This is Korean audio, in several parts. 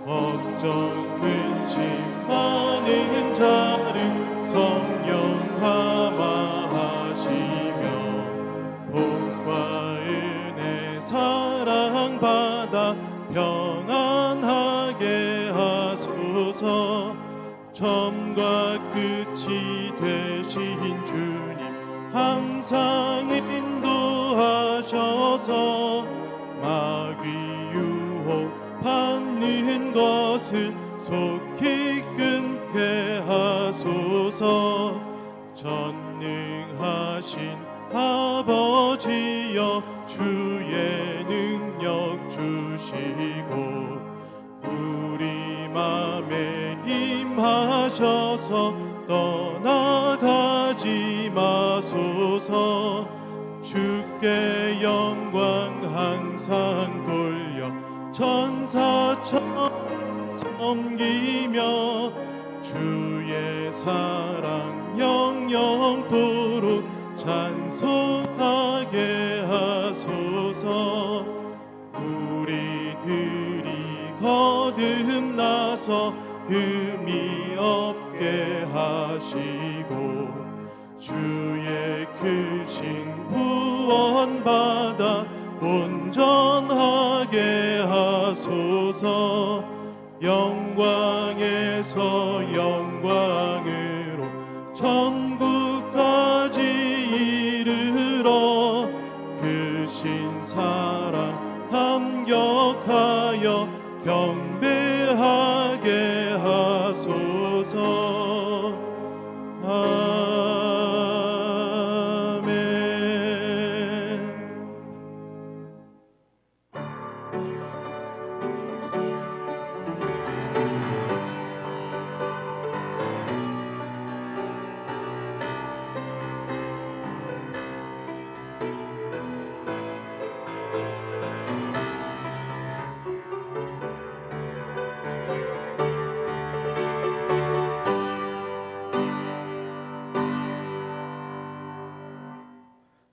걱정 근심 많은 자를 성령 감화하시며 복과 은혜 사랑받아 평안하게 하소서. 처음과 끝이 되신 주님 항상 인도하셔서 마귀 유혹 받는 것을 속히 끊게 하소서. 전능하신 아버지여 주의 능력 주시고 우리 맘에 임하셔서 떠나가지 마소서. 주께 영광 항상 돌려 천사처럼 섬기며 주의 사랑 영영토록 찬송하게 하소서. 우리들이 거듭나서 흠이 없게 하시고 주의 크신 구원받아 온전하게 하소서. 영광에서 영광으로 천국까지 이르러 크신 사랑 감격하여 경배하게 하소서. 아멘.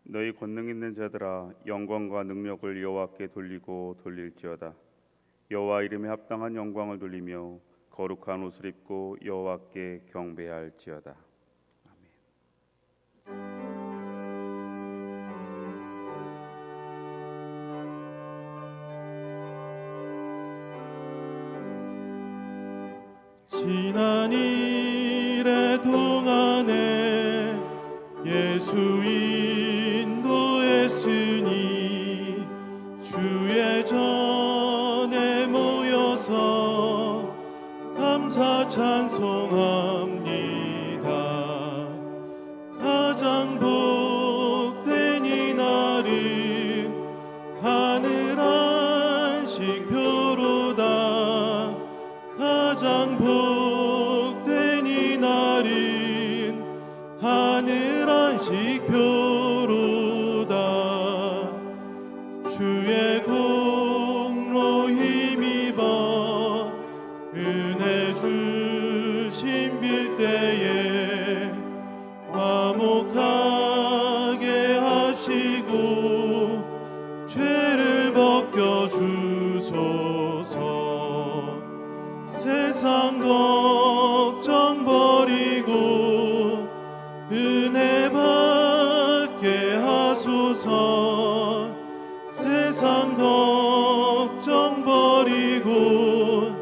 너희 권능 있는 자들아 영광과 능력을 여호와께 돌리고 돌릴지어다. 여호와 이름에 합당한 영광을 돌리며 거룩한 옷을 입고 여호와께 경배할지어다. 지난 일의 동안에 예수 인도했으니 주의 전에 모여서 감사 찬송합니다. 가장 복된 이날은 하늘 안식표로다. 가장 복된 이날은 하늘 안식표로다. 주의 공로 힘입어 은혜 주신 빌때에 화목하게 하시고 죄를 벗겨 주소서. 세상 걱정 버리고 은혜 받게 하소서. 세상 걱정 버리고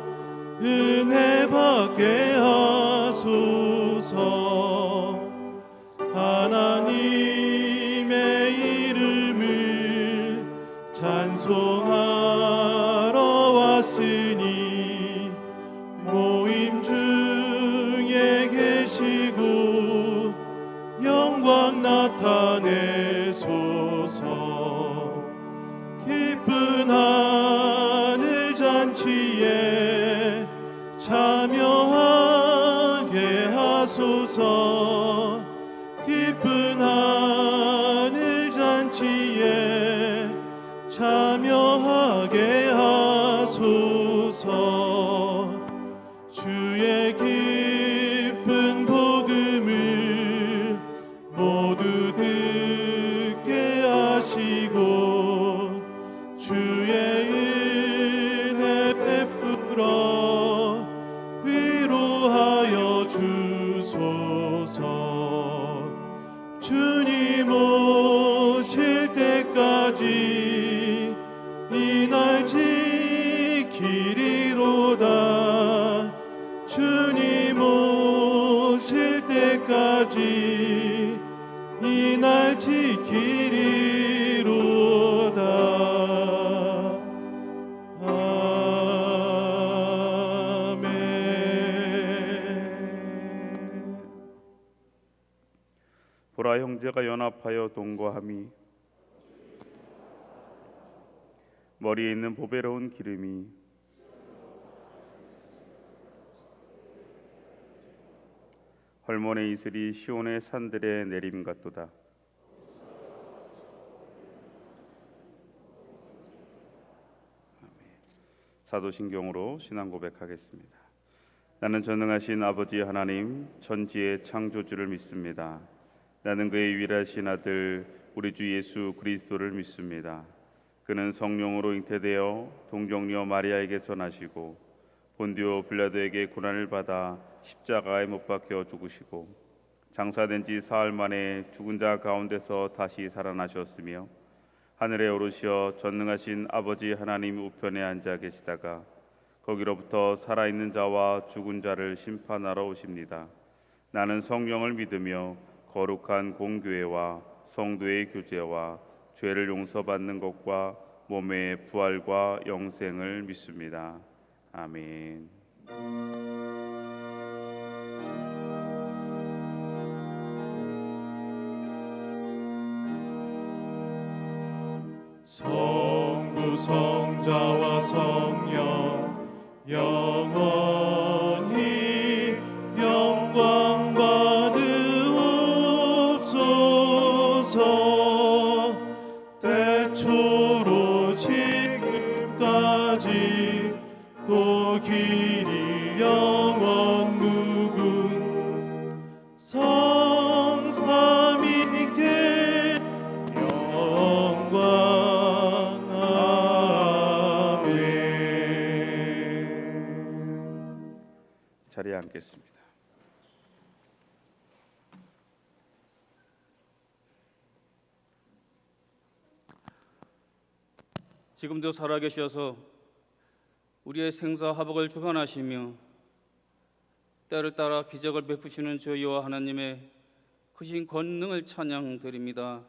은혜 받게 하소서. 하나님의 이름을 찬송하러 왔으니 모임 중에 계시고 영광 나타내소서. 기쁜 하늘 잔치에 참여하게 하소서. 기쁜 하늘 잔치에 참여하게 하소서. 주의 기쁜 복음을 모두 듣게 하시고 주의 은혜 주님 오실 때까지 이 날 지키리로다. 아멘. 보라, 형제가 연합하여 동거함이 머리에 있는 보배로운 기름이 헐몬의 이슬이 시온의 산들에 내림 같도다. 사도신경으로 신앙 고백하겠습니다. 나는 전능하신 아버지 하나님 천지의 창조주를 믿습니다. 나는 그의 유일하신 아들 우리 주 예수 그리스도를 믿습니다. 그는 성령으로 잉태되어 동정녀 마리아에게서 나시고 본디오 빌라도에게 고난을 받아 십자가에 못 박혀 죽으시고 장사된 지 사흘 만에 죽은 자 가운데서 다시 살아나셨으며 하늘에 오르시어 전능하신 아버지 하나님 우편에 앉아 계시다가 거기로부터 살아있는 자와 죽은 자를 심판하러 오십니다. 나는 성령을 믿으며 거룩한 공교회와 성도의 교제와 죄를 용서받는 것과 몸의 부활과 영생을 믿습니다. 아멘. 성부 성자와 성령 영원히 영광 받으옵소서. 태초로 지금까지 또 길이 영원 무궁 성삼위께 영광. 아멘. 자리에 앉겠습니다. 지금도 살아계셔서 우리의 생사화복을 주관하시며 때를 따라 기적을 베푸시는 저희와 하나님의 크신 권능을 찬양드립니다.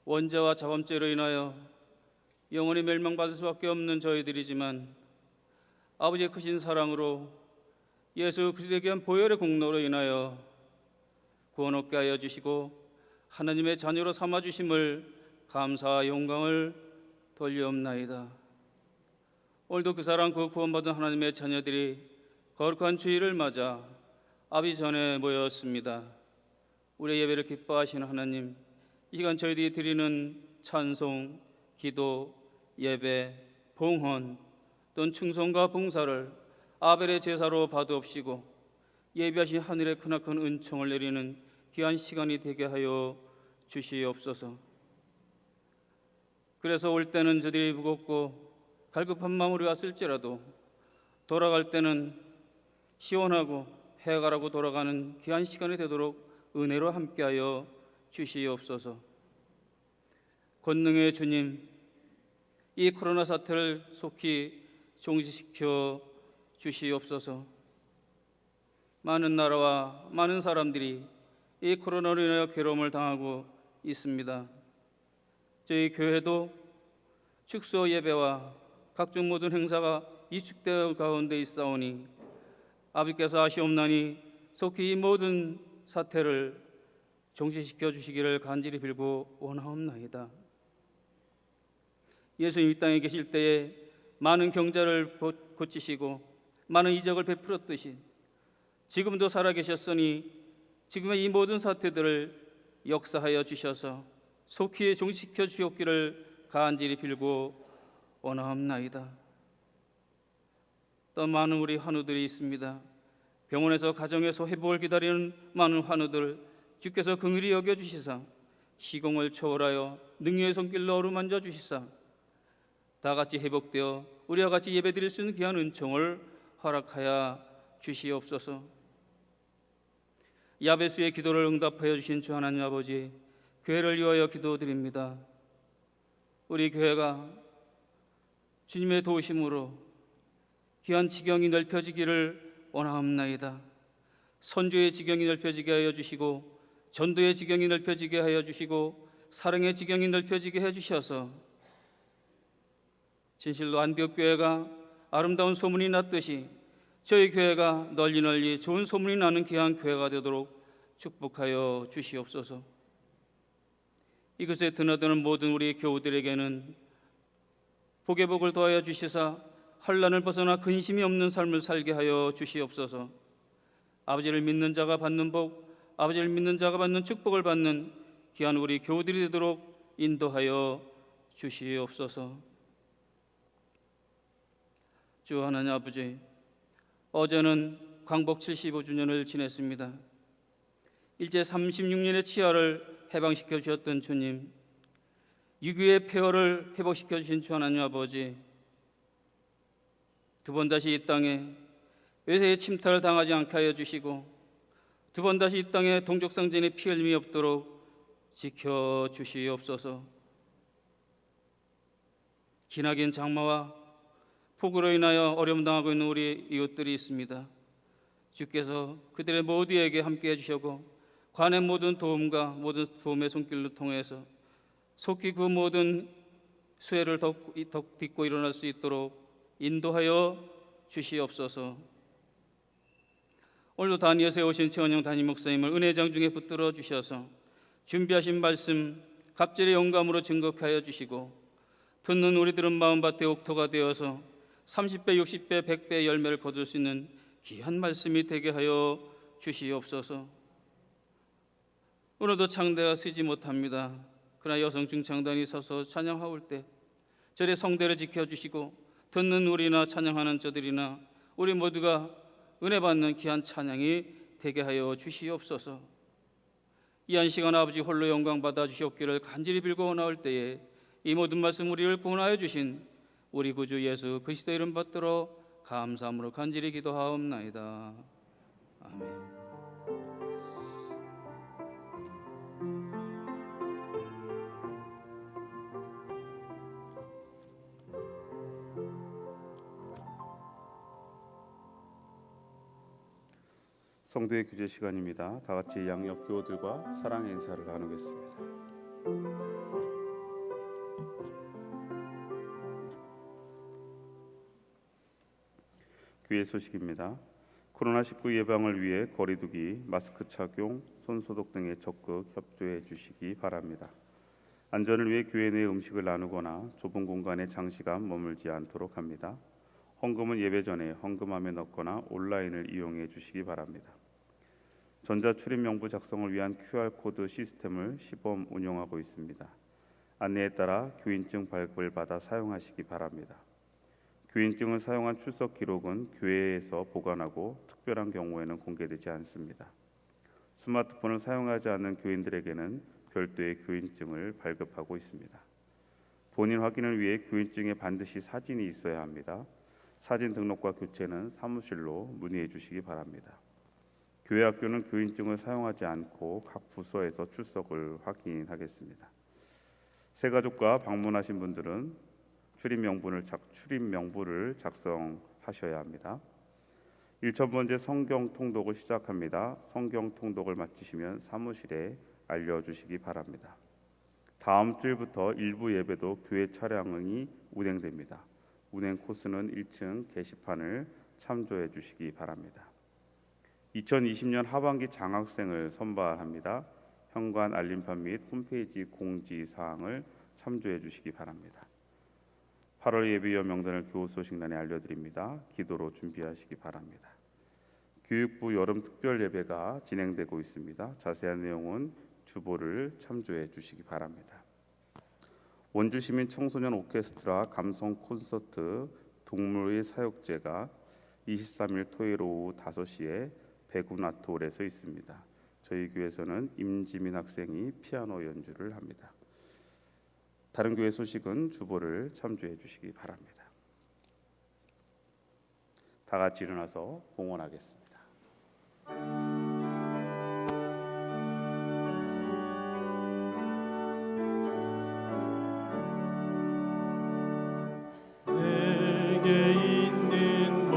원죄와 자범죄로 인하여 영원히 멸망받을 수밖에 없는 저희들이지만 아버지의 크신 사랑으로 예수 그리스도에 대한 보혈의 공로로 인하여 구원 얻게 하여 주시고 하나님의 자녀로 삼아 주심을 감사와 영광을 돌리옵나이다. 오늘도 그 사랑 그 구원받은 하나님의 자녀들이 거룩한 주일을 맞아 아버지 전에 모였습니다. 우리의 예배를 기뻐하시는 하나님, 이 시간 저희들이 드리는 찬송, 기도, 예배, 봉헌 또는 충성과 봉사를 아벨의 제사로 받으옵시고 예비하신 하늘의 크나큰 은총을 내리는 귀한 시간이 되게 하여 주시옵소서. 그래서 올 때는 저들이 무겁고 갈급한 마음으로 왔을지라도 돌아갈 때는 시원하고 해가라고 돌아가는 귀한 시간이 되도록 은혜로 함께하여 주시옵소서. 권능의 주님, 이 코로나 사태를 속히 종식시켜 주시옵소서. 많은 나라와 많은 사람들이 이 코로나로 인하여 괴로움을 당하고 있습니다. 저희 교회도 축소 예배와 각종 모든 행사가 위축되어 가운데 있사오니 아버지께서 아시옵나니 속히 이 모든 사태를 종식시켜 주시기를 간절히 빌고 원하옵나이다. 예수님 이 땅에 계실 때에 많은 경자를 고치시고 많은 이적을 베풀었듯이 지금도 살아계셨으니 지금의 이 모든 사태들을 역사하여 주셔서 속히 종식시켜 주옵기를 간절히 빌고 원하옵나이다. 또 많은 우리 환우들이 있습니다. 병원에서 가정에서 회복을 기다리는 많은 환우들 주께서 긍휼히 여겨주시사 시공을 초월하여 능력의 손길로 어루만져 주시사 다 같이 회복되어 우리와 같이 예배드릴 수 있는 귀한 은총을 허락하여 주시옵소서. 야베스의 기도를 응답하여 주신 주 하나님 아버지, 교회를 위하여 기도드립니다. 우리 교회가 주님의 도우심으로 귀한 지경이 넓혀지기를 원하옵나이다. 선교의 지경이 넓혀지게 하여 주시고 전도의 지경이 넓혀지게 하여 주시고 사랑의 지경이 넓혀지게 해 주셔서 진실로 안디옥 교회가 아름다운 소문이 났듯이 저희 교회가 널리 좋은 소문이 나는 귀한 교회가 되도록 축복하여 주시옵소서. 이곳에 드나드는 모든 우리 교우들에게는 복의 복을 더하여 주시사 환난을 벗어나 근심이 없는 삶을 살게 하여 주시옵소서. 아버지를 믿는 자가 받는 복, 아버지를 믿는 자가 받는 축복을 받는 귀한 우리 교우들이 되도록 인도하여 주시옵소서. 주 하나님 아버지, 어제는 광복 75주년을 지냈습니다. 일제 36년의 치하를 해방시켜 주셨던 주님, 6.25의 폐허를 회복시켜 주신 주 하나님 아버지, 두 번 다시 이 땅에 외세의 침탈을 당하지 않게 하여 주시고 두 번 다시 이 땅에 동족상전의 피 흘림이 없도록 지켜 주시옵소서. 기나긴 장마와 폭우로 인하여 어려움 당하고 있는 우리 이웃들이 있습니다. 주께서 그들의 모두에게 함께 해주시고 관의 모든 도움과 모든 도움의 손길로 통해서 속히 그 모든 수혜를 딛고 일어날 수 있도록 인도하여 주시옵소서. 오늘도 다니엘서에 오신 최원영 담임 목사님을 은혜장 중에 붙들어 주셔서 준비하신 말씀 갑절의 영감으로 증거하여 주시고 듣는 우리들은 마음밭의 옥토가 되어서 30배, 60배, 100배의 열매를 거둘 수 있는 귀한 말씀이 되게 하여 주시옵소서. 오늘도 창대가 서지 못합니다. 그러나 여성 중창단이 서서 찬양하올 때 절의 성대를 지켜주시고 듣는 우리나 찬양하는 저들이나 우리 모두가 은혜 받는 귀한 찬양이 되게 하여 주시옵소서. 이 한 시간 아버지 홀로 영광 받아 주시옵기를 간절히 빌고 나올 때에 이 모든 말씀 우리를 구원하여 주신 우리 구주 예수 그리스도 이름 받들어 감사함으로 간절히 기도하옵나이다. 아멘. 성도의 교제 시간입니다. 다 같이 양옆 교우들과 사랑의 인사를 나누겠습니다. 교회 소식입니다. 코로나19 예방을 위해 거리두기, 마스크 착용, 손소독 등에 적극 협조해 주시기 바랍니다. 안전을 위해 교회 내 음식을 나누거나 좁은 공간에 장시간 머물지 않도록 합니다. 헌금은 예배 전에 헌금함에 넣거나 온라인을 이용해 주시기 바랍니다. 전자출입 명부 작성을 위한 QR코드 시스템을 시범 운영하고 있습니다. 안내에 따라 교인증 발급을 받아 사용하시기 바랍니다. 교인증을 사용한 출석 기록은 교회에서 보관하고 특별한 경우에는 공개되지 않습니다. 스마트폰을 사용하지 않는 교인들에게는 별도의 교인증을 발급하고 있습니다. 본인 확인을 위해 교인증에 반드시 사진이 있어야 합니다. 사진 등록과 교체는 사무실로 문의해 주시기 바랍니다. 교회 학교는 교인증을 사용하지 않고 각 부서에서 출석을 확인하겠습니다. 새가족과 방문하신 분들은 출입 명부를 작성하셔야 합니다. 1,000번째 성경 통독을 시작합니다. 성경 통독을 마치시면 사무실에 알려주시기 바랍니다. 다음 주일부터 일부 예배도 교회 차량이 운행됩니다. 운행 코스는 1층 게시판을 참조해 주시기 바랍니다. 2020년 하반기 장학생을 선발합니다. 현관 알림판 및 홈페이지 공지사항을 참조해 주시기 바랍니다. 8월 예비위원 명단을 교우소식란에 알려드립니다. 기도로 준비하시기 바랍니다. 교육부 여름 특별 예배가 진행되고 있습니다. 자세한 내용은 주보를 참조해 주시기 바랍니다. 원주시민 청소년 오케스트라 감성 콘서트 동물의 사육제가 23일 토요일 오후 5시에 백운아트홀에서 있습니다. 저희 교회에서는 임지민 학생이 피아노 연주를 합니다. 다른 교회 소식은 주보를 참조해 주시기 바랍니다. 다 같이 일어나서 봉헌하겠습니다. 내게 있는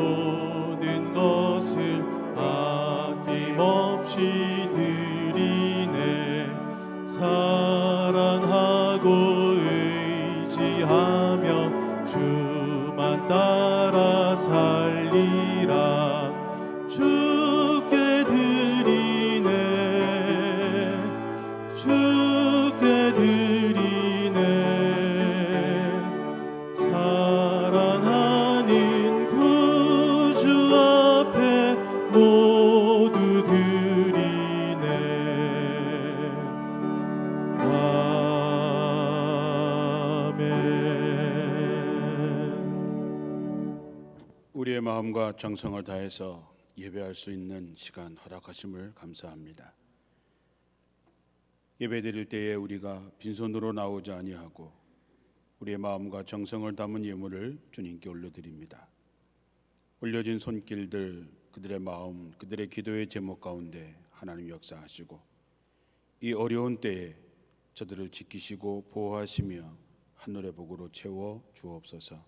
돌리라 주께 드리네 주께 드리네 사랑하는 구주 앞에 모두 드리네 아멘. 우리의 마음과 정성을 다해서 예배할 수 있는 시간 허락하심을 감사합니다. 예배드릴 때에 우리가 빈손으로 나오지 아니하고 우리의 마음과 정성을 담은 예물을 주님께 올려드립니다. 올려진 손길들, 그들의 마음, 그들의 기도의 제목 가운데 하나님 역사하시고 이 어려운 때에 저들을 지키시고 보호하시며 하늘의 복으로 채워 주옵소서.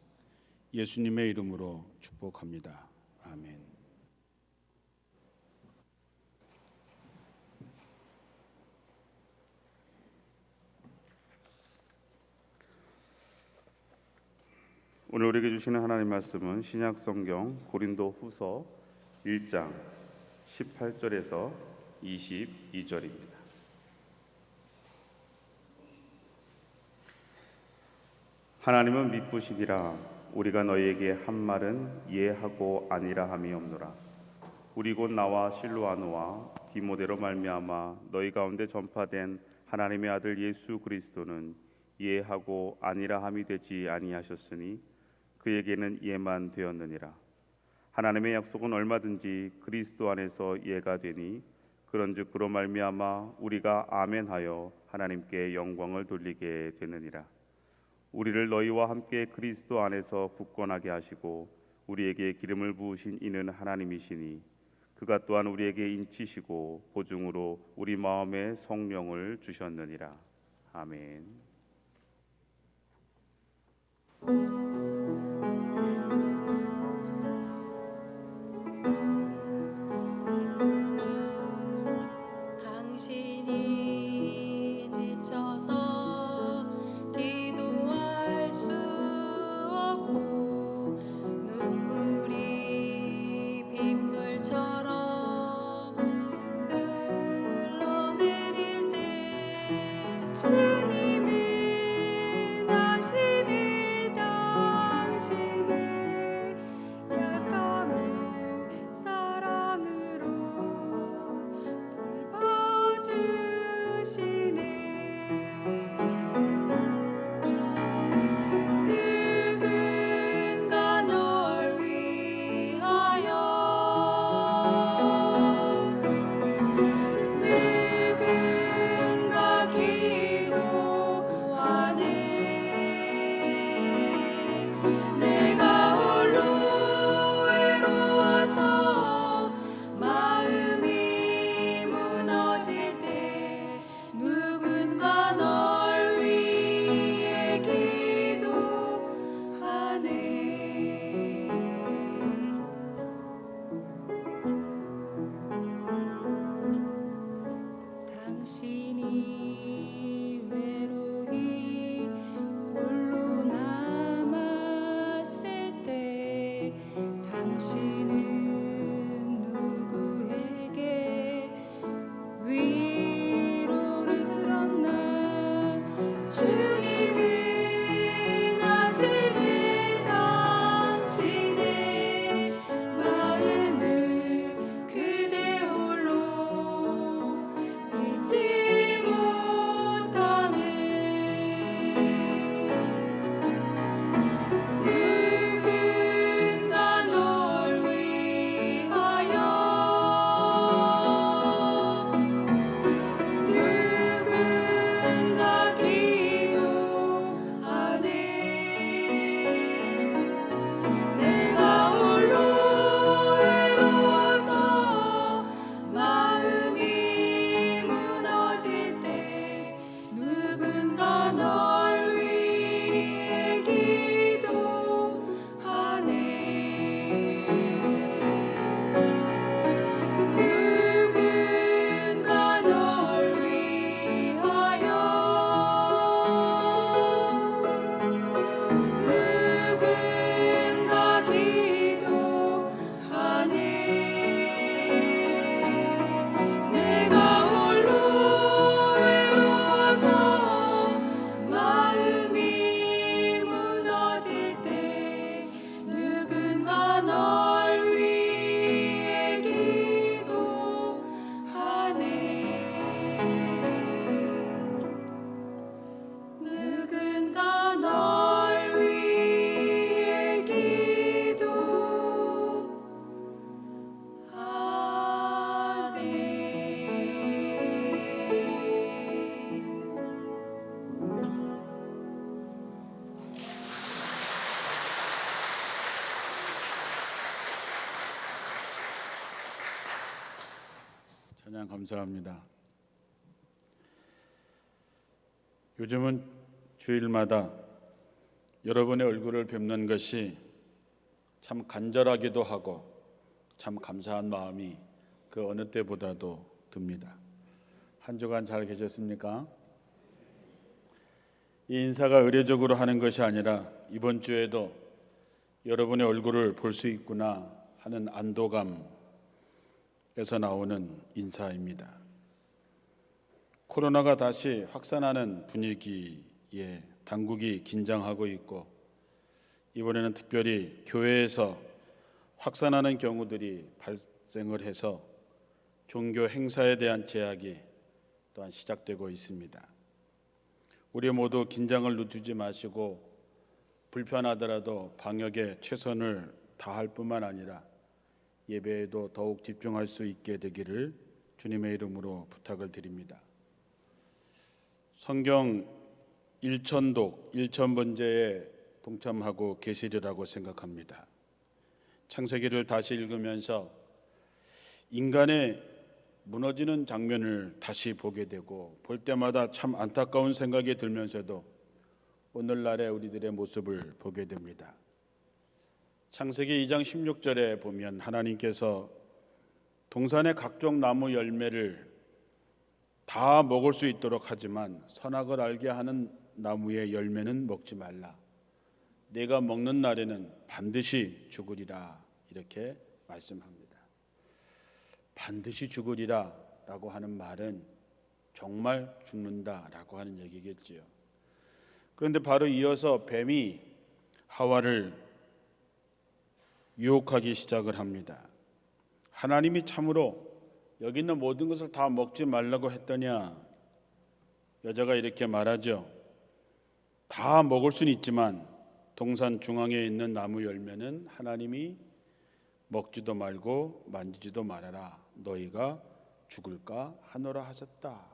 예수님의 이름으로 축복합니다. 아멘. 오늘 우리에게 주시는 하나님 말씀은 신약 성경 고린도 후서 1장 18절에서 22절입니다. 하나님은 미쁘시니라 우리가 너희에게 한 말은 예하고 아니라 함이 없노라. 우리 곧 나와 실로아노와 디모데로 말미암아 너희 가운데 전파된 하나님의 아들 예수 그리스도는 예하고 아니라 함이 되지 아니하셨으니 그에게는 예만 되었느니라. 하나님의 약속은 얼마든지 그리스도 안에서 예가 되니 그런즉 그로 말미암아 우리가 아멘하여 하나님께 영광을 돌리게 되느니라. 우리를 너희와 함께 그리스도 안에서 굳건하게 하시고 우리에게 기름을 부으신 이는 하나님이시니 그가 또한 우리에게 인치시고 보증으로 우리 마음에 성령을 주셨느니라. 아멘. 당신이 지쳐서 기도할 수 없고 눈물이 빗물처럼 흘러내릴 때 주님은 아시니 당신의 약함을 사랑으로 돌봐주시네. 누군가 널 위하여 누군가 기도하네. 내가 홀로 외로워서 마음이 무너질 때 누군가 널 위해 기도하네. 당신이 외로이 홀로 남았을 때 당신은 누구에게 위로를 얻나. 주님은 아시네 당신의 마음을 그대 홀로 잊지 못하네. 누군가 널 위하여 찬양 감사합니다. 요즘은 주일마다 여러분의 얼굴을 뵙는 것이 참 간절하기도 하고 참 감사한 마음이 그 어느 때보다도 듭니다. 한 주간 잘 계셨습니까? 이 인사가 의례적으로 하는 것이 아니라 이번 주에도 여러분의 얼굴을 볼 수 있구나 하는 안도감에서 나오는 인사입니다. 코로나가 다시 확산하는 분위기에 당국이 긴장하고 있고, 이번에는 특별히 교회에서 확산하는 경우들이 발생을 해서 종교 행사에 대한 제약이 또한 시작되고 있습니다. 우리 모두 긴장을 늦추지 마시고 불편하더라도 방역에 최선을 다할 뿐만 아니라 예배에도 더욱 집중할 수 있게 되기를 주님의 이름으로 부탁을 드립니다. 성경 1천독 1천번제에 동참하고 계시리라고 생각합니다. 창세기를 다시 읽으면서 인간의 무너지는 장면을 다시 보게 되고, 볼 때마다 참 안타까운 생각이 들면서도 오늘날의 우리들의 모습을 보게 됩니다. 창세기 2장 16절에 보면 하나님께서 동산의 각종 나무 열매를 다 먹을 수 있도록 하지만 선악을 알게 하는 나무의 열매는 먹지 말라. 내가 먹는 날에는 반드시 죽으리라. 이렇게 말씀합니다. 반드시 죽으리라 라고 하는 말은 정말 죽는다 라고 하는 얘기겠지요. 그런데 바로 이어서 뱀이 하와를 유혹하기 시작을 합니다. 하나님이 참으로 여기 있는 모든 것을 다 먹지 말라고 했더냐? 여자가 이렇게 말하죠. 다 먹을 수는 있지만 동산 중앙에 있는 나무 열매는 하나님이 먹지도 말고 만지지도 말아라. 너희가 죽을까 하노라 하셨다.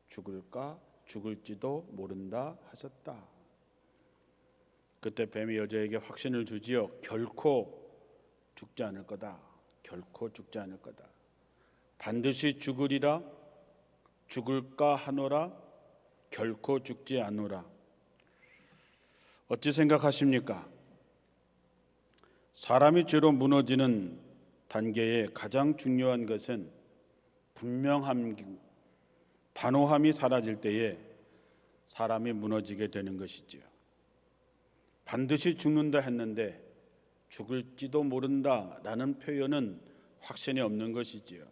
죽을까 죽을지도 모른다 하셨다. 그때 뱀이 여자에게 확신을 주지요. 결코 죽지 않을 거다. 결코 죽지 않을 거다. 반드시 죽으리라. 죽을까 하노라. 결코 죽지 않노라. 어찌 생각하십니까? 사람이 죄로 무너지는 단계의 가장 중요한 것은 분명함, 단호함이 사라질 때에 사람이 무너지게 되는 것이지요. 반드시 죽는다 했는데 죽을지도 모른다라는 표현은 확신이 없는 것이지요.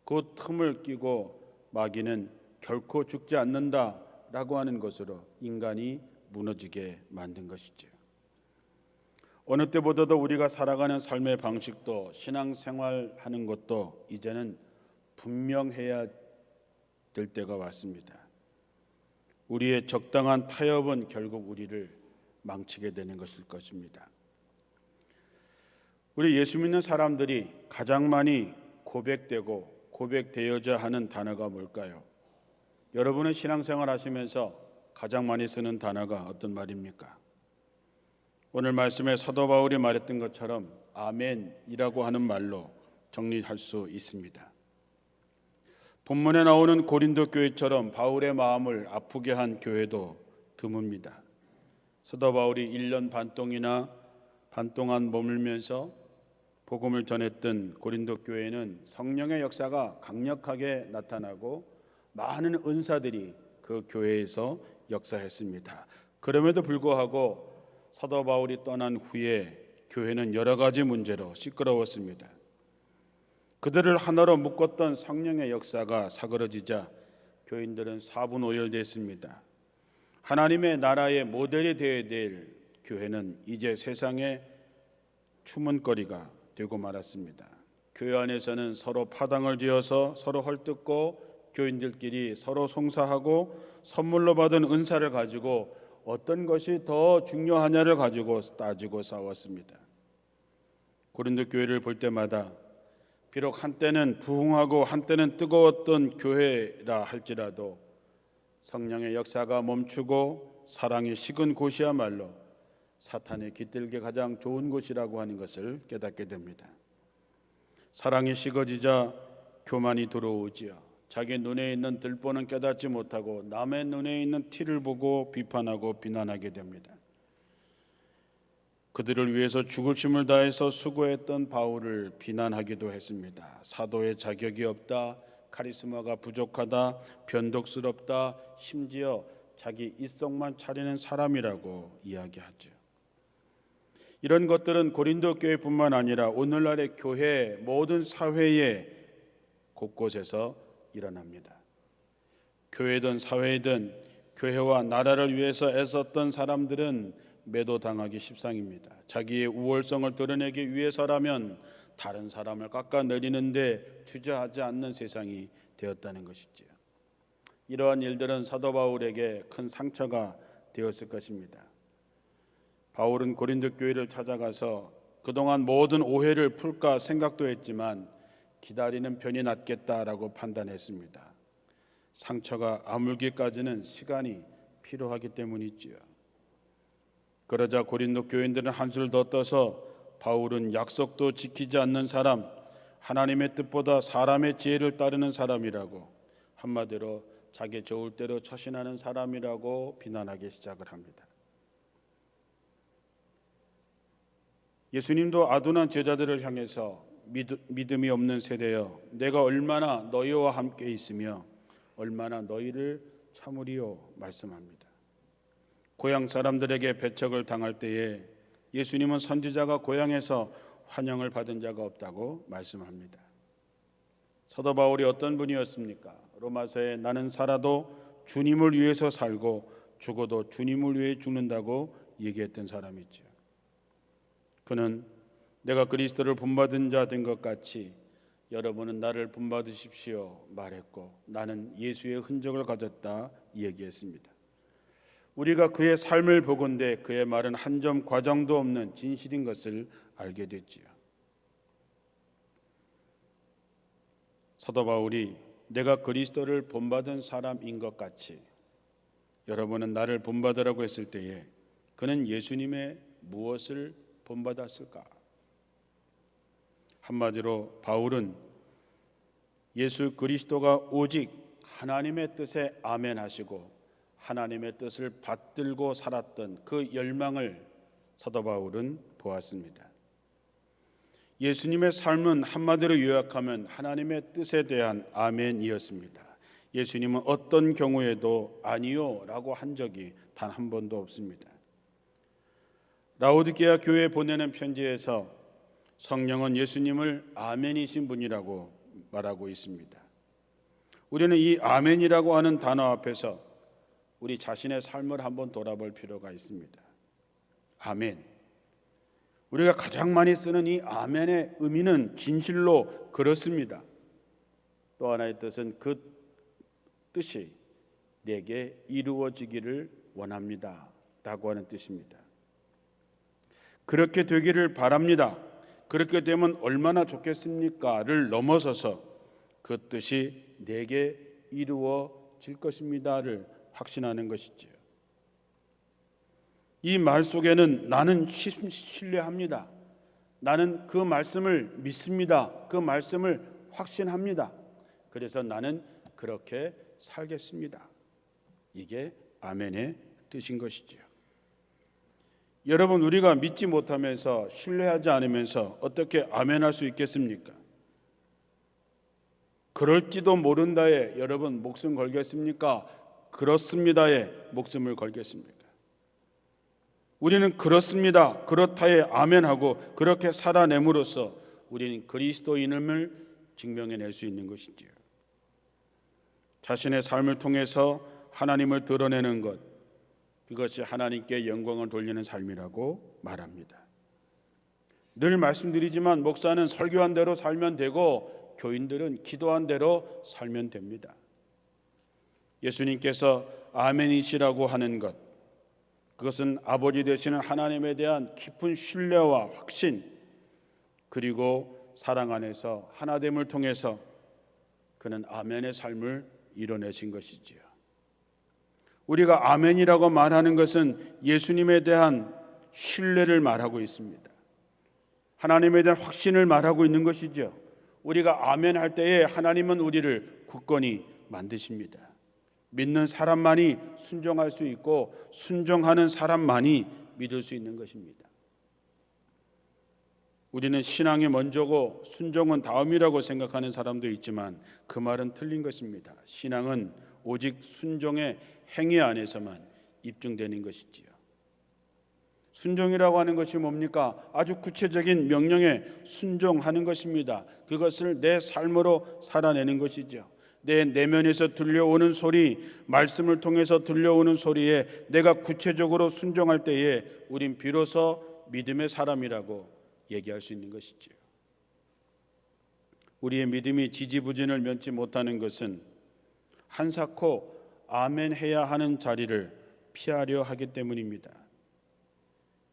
그 틈을 끼고 마귀는 결코 죽지 않는다라고 하는 것으로 인간이 무너지게 만든 것이지요. 어느 때보다도 우리가 살아가는 삶의 방식도 신앙생활하는 것도 이제는 분명해야 될 때가 왔습니다. 우리의 적당한 타협은 결국 우리를 망치게 되는 것일 것입니다. 우리 예수 믿는 사람들이 가장 많이 고백되고 고백되어야 하는 단어가 뭘까요? 여러분의 신앙생활 하시면서 가장 많이 쓰는 단어가 어떤 말입니까? 오늘 말씀에 사도 바울이 말했던 것처럼 아멘이라고 하는 말로 정리할 수 있습니다. 본문에 나오는 고린도 교회처럼 바울의 마음을 아프게 한 교회도 드뭅니다. 사도 바울이 1년 반 동안 머물면서 복음을 전했던 고린도 교회는 성령의 역사가 강력하게 나타나고 많은 은사들이 그 교회에서 역사했습니다. 그럼에도 불구하고 사도 바울이 떠난 후에 교회는 여러 가지 문제로 시끄러웠습니다. 그들을 하나로 묶었던 성령의 역사가 사그러지자 교인들은 사분오열됐습니다. 하나님의 나라의 모델이 되어야 될 교회는 이제 세상의 추문거리가 되고 말았습니다. 교회 안에서는 서로 파당을 지어서 서로 헐뜯고 교인들끼리 서로 송사하고 선물로 받은 은사를 가지고 어떤 것이 더 중요하냐를 가지고 따지고 싸웠습니다. 고린도 교회를 볼 때마다 비록 한때는 부흥하고 한때는 뜨거웠던 교회라 할지라도 성령의 역사가 멈추고 사랑이 식은 곳이야말로 사탄의 깃들기 가장 좋은 곳이라고 하는 것을 깨닫게 됩니다. 사랑이 식어지자 교만이 들어오지요. 자기 눈에 있는 들보는 깨닫지 못하고 남의 눈에 있는 티를 보고 비판하고 비난하게 됩니다. 그들을 위해서 죽을 힘을 다해서 수고했던 바울을 비난하기도 했습니다. 사도의 자격이 없다, 카리스마가 부족하다, 변덕스럽다, 심지어 자기 이성만 차리는 사람이라고 이야기하죠. 이런 것들은 고린도 교회뿐만 아니라 오늘날의 교회 모든 사회에 곳곳에서 일어납니다. 교회든 사회든 교회와 나라를 위해서 애썼던 사람들은 매도당하기 십상입니다. 자기의 우월성을 드러내기 위해서라면 다른 사람을 깎아내리는데 주저하지 않는 세상이 되었다는 것이죠. 이러한 일들은 사도 바울에게 큰 상처가 되었을 것입니다. 바울은 고린도 교회를 찾아가서 그동안 모든 오해를 풀까 생각도 했지만 기다리는 편이 낫겠다라고 판단했습니다. 상처가 아물기까지는 시간이 필요하기 때문이지요. 그러자 고린도 교인들은 한술 더 떠서 바울은 약속도 지키지 않는 사람, 하나님의 뜻보다 사람의 지혜를 따르는 사람이라고, 한마디로 자기 좋을 대로 처신하는 사람이라고 비난하기 시작을 합니다. 예수님도 아둔한 제자들을 향해서 믿음이 없는 세대여, 내가 얼마나 너희와 함께 있으며 얼마나 너희를 참으리요 말씀합니다. 고향 사람들에게 배척을 당할 때에 예수님은 선지자가 고향에서 환영을 받은 자가 없다고 말씀합니다. 사도 바울이 어떤 분이었습니까? 로마서에 나는 살아도 주님을 위해서 살고 죽어도 주님을 위해 죽는다고 얘기했던 사람이죠. 그는 내가 그리스도를 본받은 자 된 것 같이 여러분은 나를 본받으십시오 말했고, 나는 예수의 흔적을 가졌다 얘기했습니다. 우리가 그의 삶을 보건대 그의 말은 한 점 과장도 없는 진실인 것을 알게 됐지요. 사도 바울이 내가 그리스도를 본받은 사람인 것 같이 여러분은 나를 본받으라고 했을 때에 그는 예수님의 무엇을 본받았을까? 한마디로 바울은 예수 그리스도가 오직 하나님의 뜻에 아멘하시고 하나님의 뜻을 받들고 살았던 그 열망을 사도 바울은 보았습니다. 예수님의 삶은 한마디로 요약하면 하나님의 뜻에 대한 아멘이었습니다. 예수님은 어떤 경우에도 아니요 라고 한 적이 단 한 번도 없습니다. 라오디게아 교회에 보내는 편지에서 성령은 예수님을 아멘이신 분이라고 말하고 있습니다. 우리는 이 아멘이라고 하는 단어 앞에서 우리 자신의 삶을 한번 돌아볼 필요가 있습니다. 아멘. 우리가 가장 많이 쓰는 이 아멘의 의미는 진실로 그렇습니다. 또 하나의 뜻은 그 뜻이 내게 이루어지기를 원합니다 라고 하는 뜻입니다. 그렇게 되기를 바랍니다. 그렇게 되면 얼마나 좋겠습니까를 넘어서서 그 뜻이 내게 이루어질 것입니다를 확신하는 것이지요. 이 말 속에는 나는 신뢰합니다. 나는 그 말씀을 믿습니다. 그 말씀을 확신합니다. 그래서 나는 그렇게 살겠습니다. 이게 아멘의 뜻인 것이지요. 여러분, 우리가 믿지 못하면서 신뢰하지 않으면서 어떻게 아멘할 수 있겠습니까? 그럴지도 모른다에 여러분 목숨 걸겠습니까? 그렇습니다에 목숨을 걸겠습니까? 우리는 그렇습니다, 그렇다에 아멘하고 그렇게 살아냄으로써 우리는 그리스도인임을 증명해낼 수 있는 것이지요. 자신의 삶을 통해서 하나님을 드러내는 것, 그것이 하나님께 영광을 돌리는 삶이라고 말합니다. 늘 말씀드리지만 목사는 설교한 대로 살면 되고 교인들은 기도한 대로 살면 됩니다. 예수님께서 아멘이시라고 하는 것, 그것은 아버지 되시는 하나님에 대한 깊은 신뢰와 확신, 그리고 사랑 안에서 하나됨을 통해서 그는 아멘의 삶을 이뤄내신 것이지요. 우리가 아멘이라고 말하는 것은 예수님에 대한 신뢰를 말하고 있습니다. 하나님에 대한 확신을 말하고 있는 것이죠. 우리가 아멘 할 때에 하나님은 우리를 굳건히 만드십니다. 믿는 사람만이 순종할 수 있고 순종하는 사람만이 믿을 수 있는 것입니다. 우리는 신앙이 먼저고 순종은 다음이라고 생각하는 사람도 있지만 그 말은 틀린 것입니다. 신앙은 오직 순종의 행위 안에서만 입증되는 것이지요. 순종이라고 하는 것이 뭡니까? 아주 구체적인 명령에 순종하는 것입니다. 그것을 내 삶으로 살아내는 것이죠. 내 내면에서 들려오는 소리, 말씀을 통해서 들려오는 소리에 내가 구체적으로 순종할 때에 우린 비로소 믿음의 사람이라고 얘기할 수 있는 것이지요. 우리의 믿음이 지지부진을 면치 못하는 것은 한사코 아멘 해야 하는 자리를 피하려 하기 때문입니다.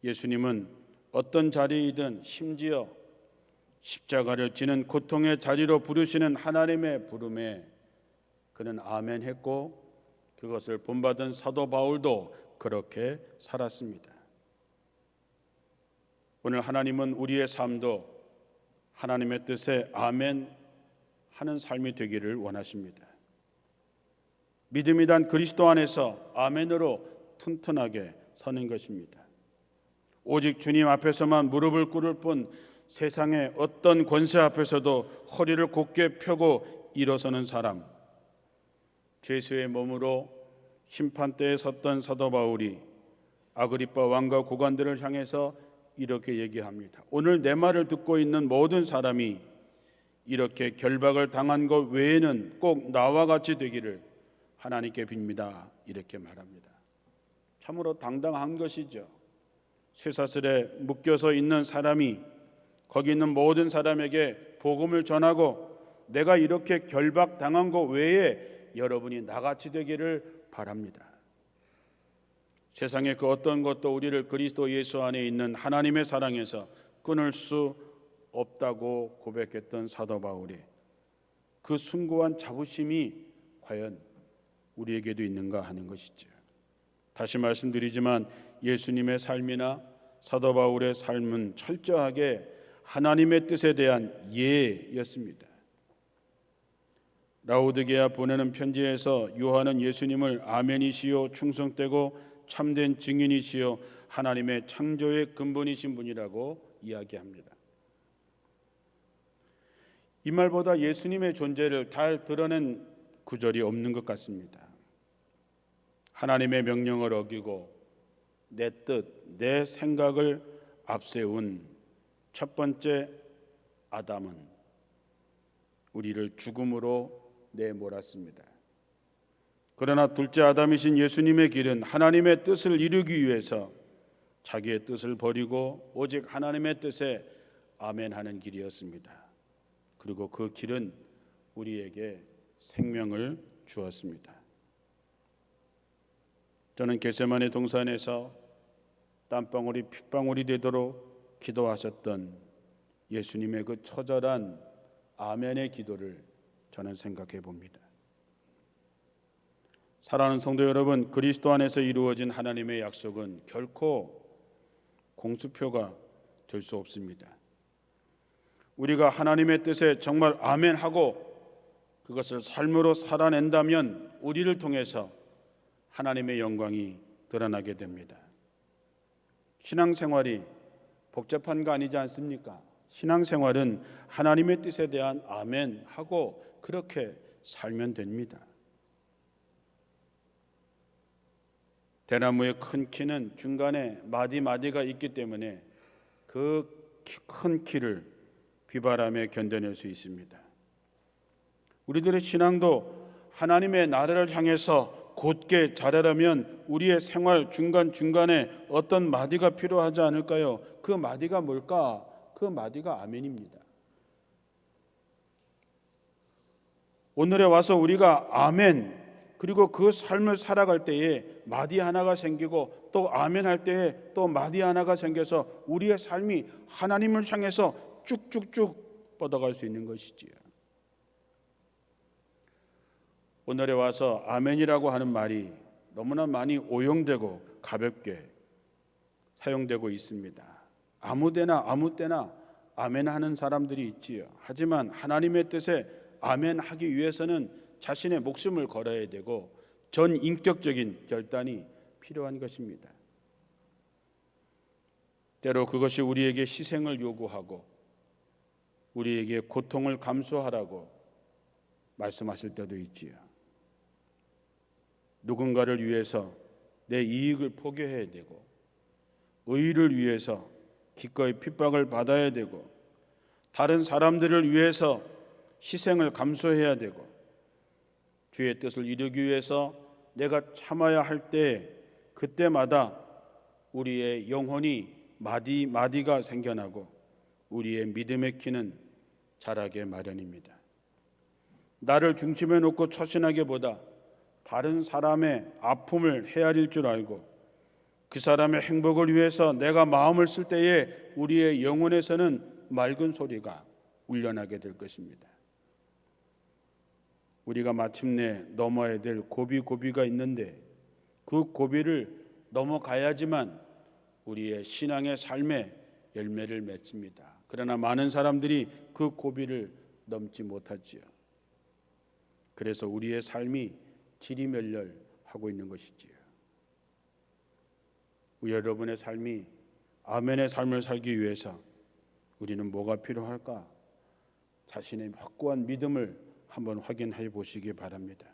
예수님은 어떤 자리이든 심지어 십자가를 지는 고통의 자리로 부르시는 하나님의 부름에 그는 아멘했고 그것을 본받은 사도 바울도 그렇게 살았습니다. 오늘 하나님은 우리의 삶도 하나님의 뜻에 아멘 하는 삶이 되기를 원하십니다. 믿음이란 그리스도 안에서 아멘으로 튼튼하게 서는 것입니다. 오직 주님 앞에서만 무릎을 꿇을 뿐 세상의 어떤 권세 앞에서도 허리를 곧게 펴고 일어서는 사람, 죄수의 몸으로 심판대에 섰던 사도 바울이 아그리빠 왕과 고관들을 향해서 이렇게 얘기합니다. 오늘 내 말을 듣고 있는 모든 사람이 이렇게 결박을 당한 것 외에는 꼭 나와 같이 되기를 하나님께 빕니다. 이렇게 말합니다. 참으로 당당한 것이죠. 쇠사슬에 묶여서 있는 사람이 거기 있는 모든 사람에게 복음을 전하고 내가 이렇게 결박당한 것 외에 여러분이 나같이 되기를 바랍니다. 세상의 그 어떤 것도 우리를 그리스도 예수 안에 있는 하나님의 사랑에서 끊을 수 없다고 고백했던 사도 바울이 그 숭고한 자부심이 과연 우리에게도 있는가 하는 것이죠. 다시 말씀드리지만 예수님의 삶이나 사도 바울의 삶은 철저하게 하나님의 뜻에 대한 예였습니다. 라오디게아 보내는 편지에서 요한은 예수님을 아멘이시요 충성되고 참된 증인이시요 하나님의 창조의 근본이신 분이라고 이야기합니다. 이 말보다 예수님의 존재를 잘 드러낸 구절이 없는 것 같습니다. 하나님의 명령을 어기고 내 뜻, 내 생각을 앞세운 첫 번째 아담은 우리를 죽음으로 내몰았습니다. 그러나 둘째 아담이신 예수님의 길은 하나님의 뜻을 이루기 위해서 자기의 뜻을 버리고 오직 하나님의 뜻에 아멘하는 길이었습니다. 그리고 그 길은 우리에게 생명을 주었습니다. 저는 겟세마네 동산에서 땀방울이 핏방울이 되도록 기도하셨던 예수님의 그 처절한 아멘의 기도를 저는 생각해 봅니다. 사랑하는 성도 여러분, 그리스도 안에서 이루어진 하나님의 약속은 결코 공수표가 될 수 없습니다. 우리가 하나님의 뜻에 정말 아멘하고 그것을 삶으로 살아낸다면 우리를 통해서 하나님의 영광이 드러나게 됩니다. 신앙생활이 복잡한 거 아니지 않습니까? 신앙생활은 하나님의 뜻에 대한 아멘하고 그렇게 살면 됩니다. 대나무의 큰 키는 중간에 마디마디가 있기 때문에 그 큰 키를 비바람에 견뎌낼 수 있습니다. 우리들의 신앙도 하나님의 나라를 향해서 곧게 자라려면 우리의 생활 중간중간에 어떤 마디가 필요하지 않을까요? 그 마디가 뭘까? 그 마디가 아멘입니다. 오늘에 와서 우리가 아멘 그리고 그 삶을 살아갈 때에 마디 하나가 생기고 또 아멘 할 때에 또 마디 하나가 생겨서 우리의 삶이 하나님을 향해서 쭉쭉쭉 뻗어갈 수 있는 것이지요. 오늘에 와서 아멘이라고 하는 말이 너무나 많이 오용되고 가볍게 사용되고 있습니다. 아무 때나 아멘하는 사람들이 있지요. 하지만 하나님의 뜻에 아멘하기 위해서는 자신의 목숨을 걸어야 되고 전 인격적인 결단이 필요한 것입니다. 때로 그것이 우리에게 희생을 요구하고 우리에게 고통을 감수하라고 말씀하실 때도 있지요. 누군가를 위해서 내 이익을 포기해야 되고 의의를 위해서 기꺼이 핍박을 받아야 되고 다른 사람들을 위해서 희생을 감수해야 되고 주의 뜻을 이루기 위해서 내가 참아야 할 때 그때마다 우리의 영혼이 마디마디가 생겨나고 우리의 믿음의 키는 자라게 마련입니다. 나를 중심에 놓고 처신하기보다 다른 사람의 아픔을 헤아릴 줄 알고 그 사람의 행복을 위해서 내가 마음을 쓸 때에 우리의 영혼에서는 맑은 소리가 울려나게 될 것입니다. 우리가 마침내 넘어야 될 고비가 있는데 그 고비를 넘어가야지만 우리의 신앙의 삶의 열매를 맺습니다. 그러나 많은 사람들이 그 고비를 넘지 못하지요. 그래서 우리의 삶이 지리멸렬하고 있는 것이지요. 여러분의 삶이 아멘의 삶을 살기 위해서 우리는 뭐가 필요할까? 자신의 확고한 믿음을 한번 확인해 보시기 바랍니다.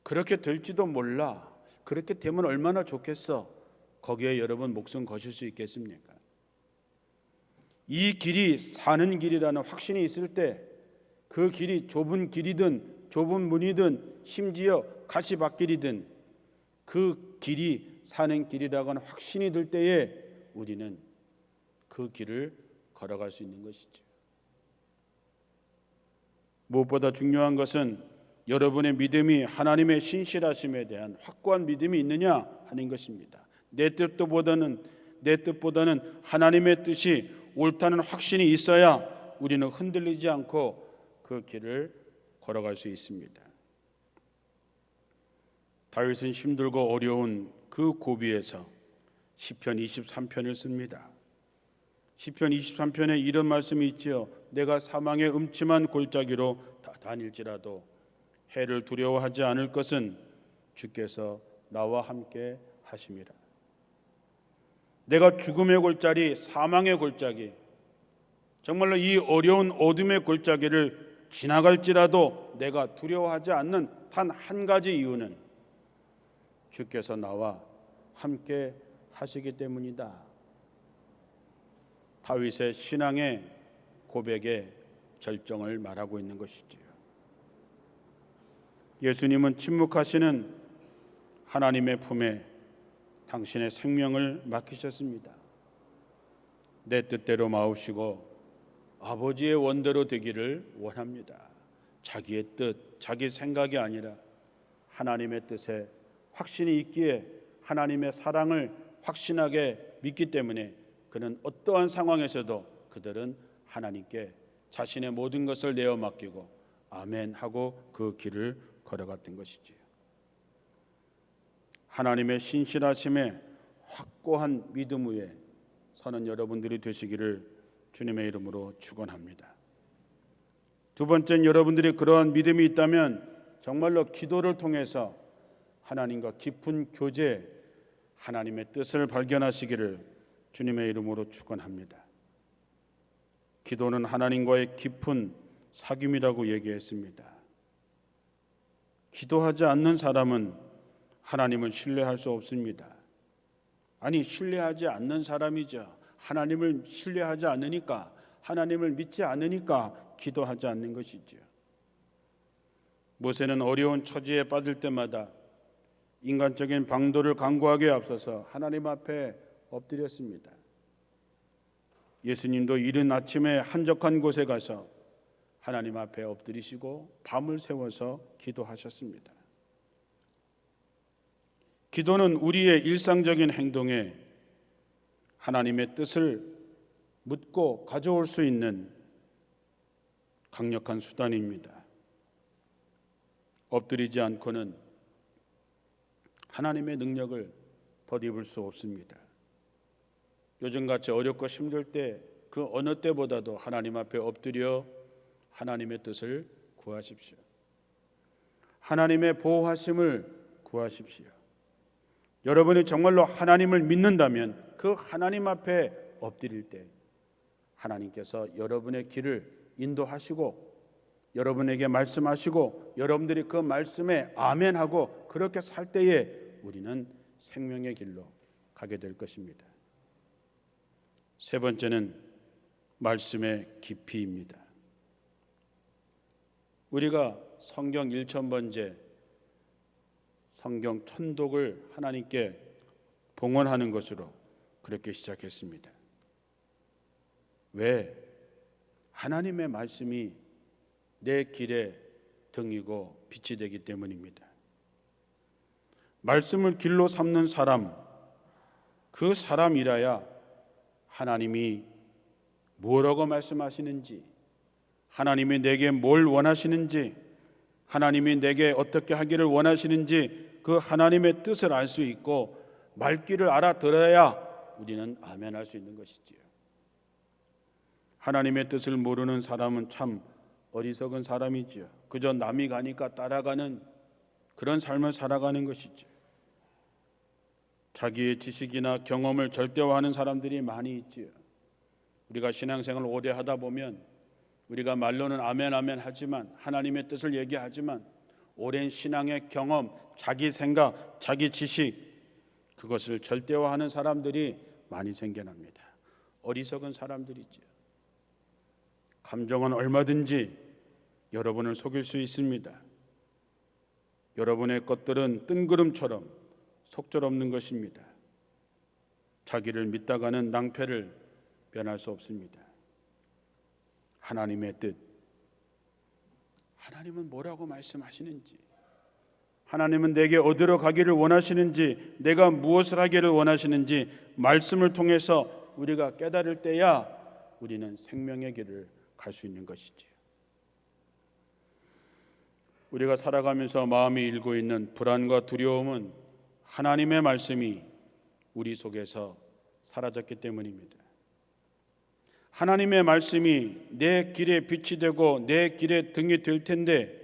그렇게 될지도 몰라. 그렇게 되면 얼마나 좋겠어. 거기에 여러분 목숨 거실 수 있겠습니까? 이 길이 사는 길이라는 확신이 있을 때 그 길이 좁은 길이든 좁은 문이든 심지어 가시밭길이든 그 길이 사는 길이라고 하는 확신이 들 때에 우리는 그 길을 걸어갈 수 있는 것이죠. 무엇보다 중요한 것은 여러분의 믿음이 하나님의 신실하심에 대한 확고한 믿음이 있느냐 하는 것입니다. 내 뜻보다는 하나님의 뜻이 옳다는 확신이 있어야 우리는 흔들리지 않고 그 길을 걸어갈 수 있습니다. 다윗은 힘들고 어려운 그 고비에서 시편 23편을 씁니다. 시편 23편에 이런 말씀이 있지요. 내가 사망의 음침한 골짜기로 다닐지라도 해를 두려워하지 않을 것은 주께서 나와 함께 하심이라. 내가 죽음의 골짜기, 사망의 골짜기, 정말로 이 어려운 어둠의 골짜기를 지나갈지라도 내가 두려워하지 않는 단 한 가지 이유는 주께서 나와 함께 하시기 때문이다. 다윗의 신앙의 고백의 결정을 말하고 있는 것이지요. 예수님은 침묵하시는 하나님의 품에 당신의 생명을 맡기셨습니다. 내 뜻대로 마옵시고 아버지의 원대로 되기를 원합니다. 자기의 뜻, 자기 생각이 아니라 하나님의 뜻에 확신이 있기에 하나님의 사랑을 확신하게 믿기 때문에 그는 어떠한 상황에서도 그들은 하나님께 자신의 모든 것을 내어 맡기고 아멘 하고 그 길을 걸어갔던 것이지요. 하나님의 신실하심에 확고한 믿음 위에 서는 여러분들이 되시기를 주님의 이름으로 축원합니다. 두 번째는 여러분들이 그러한 믿음이 있다면 정말로 기도를 통해서 하나님과 깊은 교제, 하나님의 뜻을 발견하시기를 주님의 이름으로 축원합니다. 기도는 하나님과의 깊은 사귐이라고 얘기했습니다. 기도하지 않는 사람은 하나님을 신뢰할 수 없습니다. 아니, 신뢰하지 않는 사람이죠. 하나님을 신뢰하지 않으니까, 하나님을 믿지 않으니까 기도하지 않는 것이죠. 모세는 어려운 처지에 빠질 때마다 인간적인 방도를 강구하기에 앞서서 하나님 앞에 엎드렸습니다. 예수님도 이른 아침에 한적한 곳에 가서 하나님 앞에 엎드리시고 밤을 새워서 기도하셨습니다. 기도는 우리의 일상적인 행동에 하나님의 뜻을 묻고 가져올 수 있는 강력한 수단입니다. 엎드리지 않고는 하나님의 능력을 덧입을 수 없습니다. 요즘같이 어렵고 힘들 때 그 어느 때보다도 하나님 앞에 엎드려 하나님의 뜻을 구하십시오. 하나님의 보호하심을 구하십시오. 여러분이 정말로 하나님을 믿는다면 그 하나님 앞에 엎드릴 때 하나님께서 여러분의 길을 인도하시고 여러분에게 말씀하시고 여러분들이 그 말씀에 아멘하고 그렇게 살 때에 우리는 생명의 길로 가게 될 것입니다. 세 번째는 말씀의 깊이입니다. 우리가 성경 1000번째 성경 천독을 하나님께 봉헌하는 것으로 그렇게 시작했습니다. 왜? 하나님의 말씀이 내 길의 등이고 빛이 되기 때문입니다. 말씀을 길로 삼는 사람, 그 사람이라야 하나님이 뭐라고 말씀하시는지, 하나님이 내게 뭘 원하시는지, 하나님이 내게 어떻게 하기를 원하시는지 그 하나님의 뜻을 알 수 있고 말귀를 알아들어야 우리는 아멘할 수 있는 것이지요. 하나님의 뜻을 모르는 사람은 참 어리석은 사람이지요. 그저 남이 가니까 따라가는 그런 삶을 살아가는 것이죠. 자기의 지식이나 경험을 절대화하는 사람들이 많이 있지요. 우리가 신앙생활을 오래 하다 보면 우리가 말로는 아멘 아멘 하지만 하나님의 뜻을 얘기하지만 오랜 신앙의 경험, 자기 생각, 자기 지식 그것을 절대화하는 사람들이 많이 생겨납니다. 어리석은 사람들이지요. 감정은 얼마든지 여러분을 속일 수 있습니다. 여러분의 것들은 뜬구름처럼 속절없는 것입니다. 자기를 믿다가는 낭패를 면할 수 없습니다. 하나님의 뜻, 하나님은 뭐라고 말씀하시는지, 하나님은 내게 어디로 가기를 원하시는지, 내가 무엇을 하기를 원하시는지 말씀을 통해서 우리가 깨달을 때야 우리는 생명의 길을 갈 수 있는 것이지요. 우리가 살아가면서 마음이 일고 있는 불안과 두려움은 하나님의 말씀이 우리 속에서 사라졌기 때문입니다. 하나님의 말씀이 내 길의 빛이 되고 내 길의 등이 될 텐데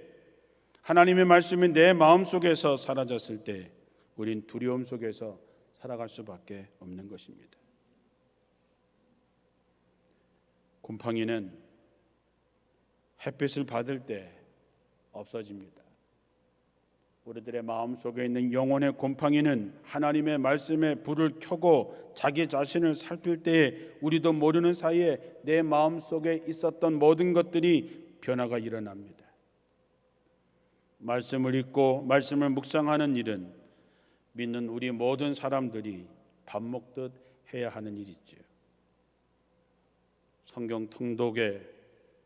하나님의 말씀이 내 마음속에서 사라졌을 때 우린 두려움 속에서 살아갈 수밖에 없는 것입니다. 곰팡이는 햇빛을 받을 때 없어집니다. 우리들의 마음속에 있는 영혼의 곰팡이는 하나님의 말씀에 불을 켜고 자기 자신을 살필 때에 우리도 모르는 사이에 내 마음속에 있었던 모든 것들이 변화가 일어납니다. 말씀을 읽고 말씀을 묵상하는 일은 믿는 우리 모든 사람들이 밥 먹듯 해야 하는 일이지요. 성경 통독에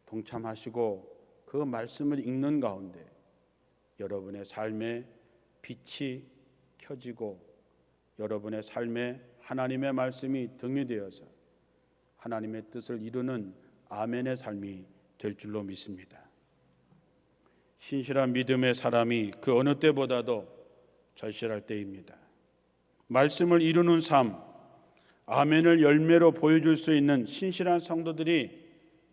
동참하시고 그 말씀을 읽는 가운데 여러분의 삶에 빛이 켜지고 여러분의 삶에 하나님의 말씀이 등이 되어서 하나님의 뜻을 이루는 아멘의 삶이 될 줄로 믿습니다. 신실한 믿음의 사람이 그 어느 때보다도 절실할 때입니다. 말씀을 이루는 삶, 아멘을 열매로 보여줄 수 있는 신실한 성도들이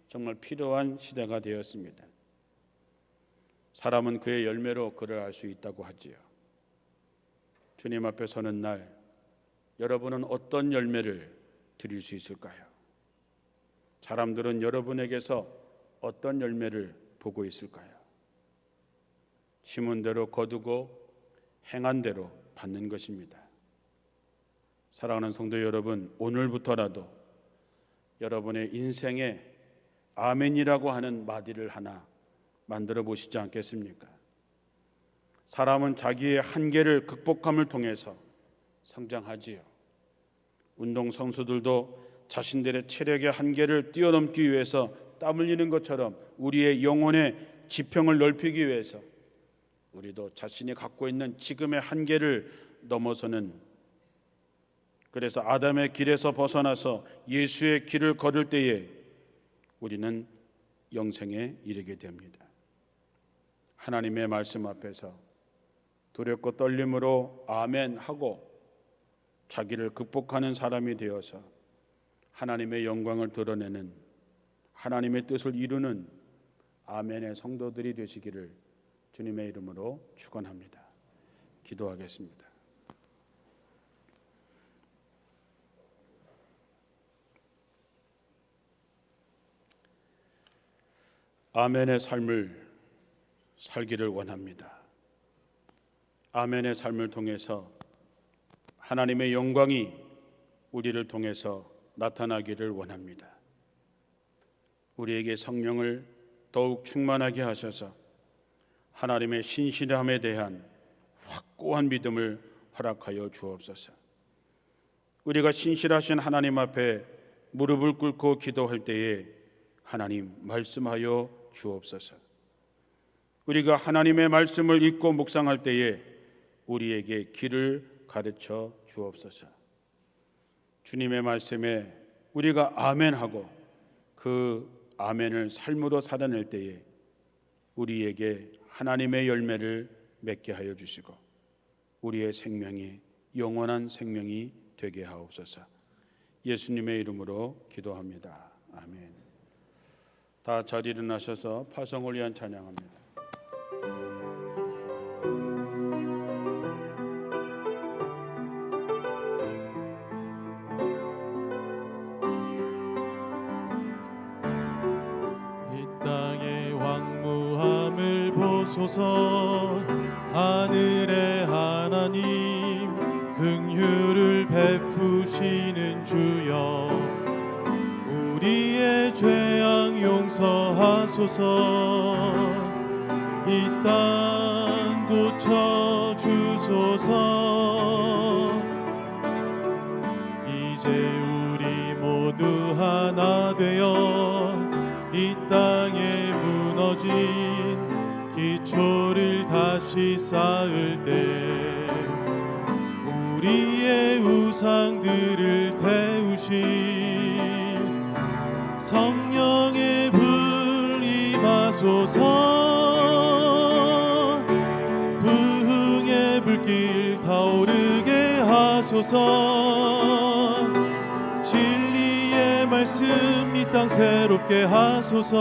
정말 필요한 시대가 되었습니다. 사람은 그의 열매로 그를 알 수 있다고 하지요. 주님 앞에 서는 날 여러분은 어떤 열매를 드릴 수 있을까요? 사람들은 여러분에게서 어떤 열매를 보고 있을까요? 심은 대로 거두고 행한 대로 받는 것입니다. 사랑하는 성도 여러분, 오늘부터라도 여러분의 인생에 아멘이라고 하는 마디를 하나 만들어 보시지 않겠습니까? 사람은 자기의 한계를 극복함을 통해서 성장하지요. 운동 선수들도 자신들의 체력의 한계를 뛰어넘기 위해서 땀 흘리는 것처럼 우리의 영혼의 지평을 넓히기 위해서 우리도 자신이 갖고 있는 지금의 한계를 넘어서는, 그래서 아담의 길에서 벗어나서 예수의 길을 걸을 때에 우리는 영생에 이르게 됩니다. 하나님의 말씀 앞에서 두렵고 떨림으로 아멘 하고 자기를 극복하는 사람이 되어서 하나님의 영광을 드러내는, 하나님의 뜻을 이루는 아멘의 성도들이 되시기를 주님의 이름으로 축원합니다. 기도하겠습니다. 아멘의 삶을 살기를 원합니다. 아멘의 삶을 통해서 하나님의 영광이 우리를 통해서 나타나기를 원합니다. 우리에게 성령을 더욱 충만하게 하셔서 하나님의 신실함에 대한 확고한 믿음을 허락하여 주옵소서. 우리가 신실하신 하나님 앞에 무릎을 꿇고 기도할 때에 하나님 말씀하여 주옵소서. 우리가 하나님의 말씀을 읽고 묵상할 때에 우리에게 길을 가르쳐 주옵소서. 주님의 말씀에 우리가 아멘하고 그 아멘을 삶으로 살아낼 때에 우리에게 하나님의 열매를 맺게 하여 주시고 우리의 생명이 영원한 생명이 되게 하옵소서. 예수님의 이름으로 기도합니다. 아멘. 다 자리 일어나셔서 파송을 위한 찬양합니다. 이 땅의 황무함을 보소서. 하늘의 하나님 긍휼을 베푸시는 주여, 우리의 죄악 용서하소서. 이 땅 고쳐 주소서. 이제 우리 모두 하나 되어 이 땅에 무너진 기초를 다시 쌓을 때 우리의 우상들을 태우실 성령의 불 임하소서. 부흥의 불길 타오르게 하소서. 진리의 말씀 이 땅 새롭게 하소서.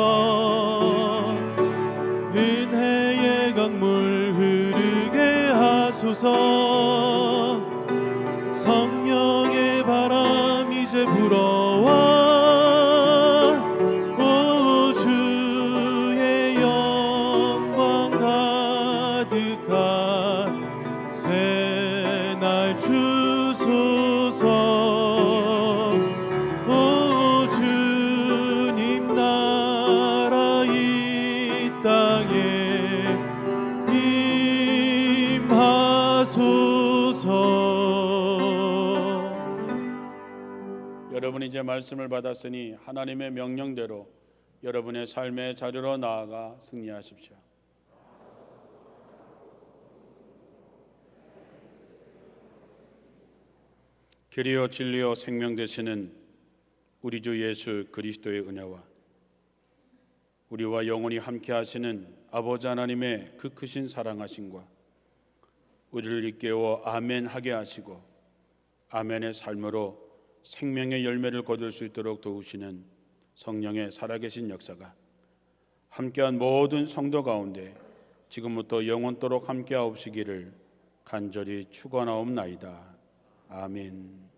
은혜의 강물 흐르게 하소서. 성령의 바람 이제 불어와 오 주의 영광 가득한 새날 주소서. 오 주님 나라 이 땅에 임하소서. 여러분이 이제 말씀을 받았으니 하나님의 명령대로 여러분의 삶의 자리로 나아가 승리하십시오. 길이요 진리요 생명 되시는 우리 주 예수 그리스도의 은혜와 우리와 영원히 함께 하시는 아버지 하나님의 그 크신 사랑하심과 우리를 일깨워 아멘하게 하시고 아멘의 삶으로 생명의 열매를 거둘 수 있도록 도우시는 성령의 살아계신 역사가 함께한 모든 성도 가운데 지금부터 영원토록 함께하옵시기를 간절히 축원하옵나이다. 아멘.